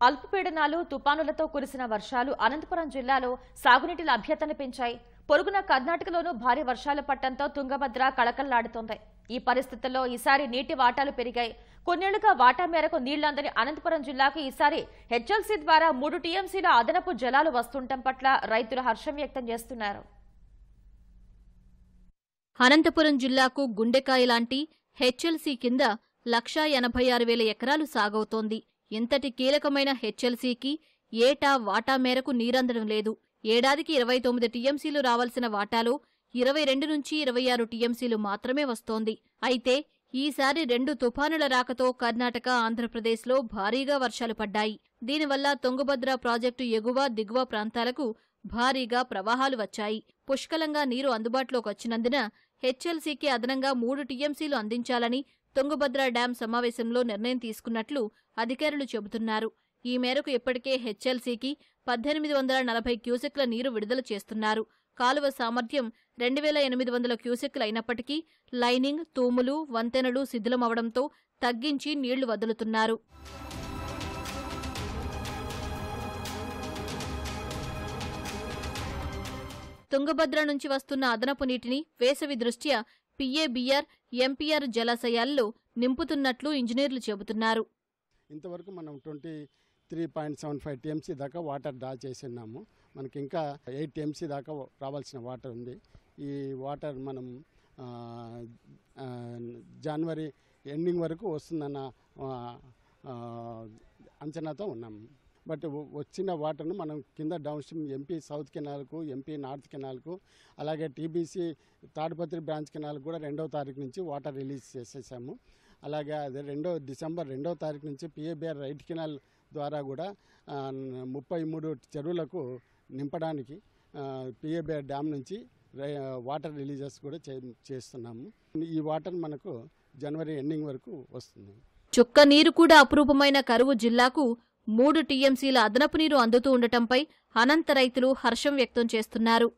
అల్పపీడనాలు తుపానులతో కురిసిన వర్షాలు అనంతపురం జిల్లాలో సాగునీటి లభ్యతను పెంచాయి. పొరుగున కర్ణాటకలోనూ భారీ వర్షాలు పట్టడంతో తుంగభద్ర కళకళలాడుతోంది. ఈ పరిస్థితుల్లో ఈసారి నీటి వాటాలు పెరిగాయి. కొన్నేళ్లుగా వాటా మేరకు నీళ్లందని అనంతపురం జిల్లాకు ఈసారి హెచ్ఎల్సీ ద్వారా 3 టీఎంసీల అదనపు జలాలు వస్తుండటం పట్ల రైతులు హర్షం వ్యక్తం చేస్తున్నారు. అనంతపురం జిల్లాకు గుండెకాయ లాంటి హెచ్ఎల్సీ కింద 1,86,000 ఎకరాలు సాగవుతోంది. ఇంతటి కీలకమైన హెచ్ఎల్సీకి ఏటా వాటా మేరకు నీరందడం లేదు. ఏడాదికి 29 టీఎంసీలు రావాల్సిన వాటాలో 22 నుంచి 26 టీఎంసీలు మాత్రమే వస్తోంది. అయితే ఈసారి 2 తుఫానుల రాకతో కర్ణాటక, ఆంధ్రప్రదేశ్లో భారీగా వర్షాలు పడ్డాయి. దీనివల్ల తుంగభద్ర ప్రాజెక్టు ఎగువ, దిగువ ప్రాంతాలకు భారీగా ప్రవాహాలు వచ్చాయి. పుష్కలంగా నీరు అందుబాటులోకి వచ్చినందున హెచ్ఎల్సీకి అదనంగా 3 టీఎంసీలు అందించాలని తుంగభద్ర డ్యాం సమావేశంలో నిర్ణయం తీసుకున్నట్లు అధికారులు చెబుతున్నారు. ఈ మేరకు ఇప్పటికే హెచ్ఎల్సీకి 1,840 క్యూసెక్ల నీరు విడుదల చేస్తున్నారు. కాలువ సామర్థ్యం 2,800 క్యూసెక్లు అయినప్పటికీ లైనింగ్, తూములు, వంతెనలు శిథిలమవడంతో తగ్గించి నీళ్లు వదులుతున్నారు. తుంగభద్ర నుంచి వస్తున్న అదనపు నీటిని వేసవి దృష్ట్యా పిఏబిఆర్, ఎంపీఆర్ జలాశయాల్లో నింపుతున్నట్లు ఇంజనీర్లు చెబుతున్నారు. ఇంతవరకు మనం 23.75 టీఎంసీ దాకా వాటర్ డ్రా చేస్తున్నాము. మనకి ఇంకా 8 టీఎంసీ దాకా రావాల్సిన వాటర్ ఉంది. ఈ వాటర్ మనం జనవరి ఎండింగ్ వరకు వస్తుందన్న అంచనాతో ఉన్నాము. బట్ వచ్చిన వాటర్ను మనం కింద డౌన్ స్ట్రీమ్ ఎంపీ సౌత్ కెనాల్కు, ఎంపీ నార్త్ కెనాల్కు, అలాగే టీబీసీ తాడిపత్రి బ్రాంచ్ కెనాల్కు కూడా 2వ తారీఖు నుంచి వాటర్ రిలీజ్ చేసేసాము. అలాగే అదే డిసెంబర్ 2వ తారీఖు నుంచి పిఏబిఆర్ రైట్ కెనాల్ ద్వారా కూడా 33 చెరువులకు నింపడానికి పిఏబిఆర్ డ్యామ్ నుంచి వాటర్ రిలీజెస్ కూడా చేస్తున్నాము. ఈ వాటర్ మనకు జనవరి ఎండింగ్ వరకు వస్తుంది. చుక్క నీరు కూడా అపురూపమైన కరువు జిల్లాకు 3 టీఎంసీల అదనపు నీరు అందుతూ ఉండటంపై అనంత రైతులు హర్షం వ్యక్తం చేస్తున్నారు.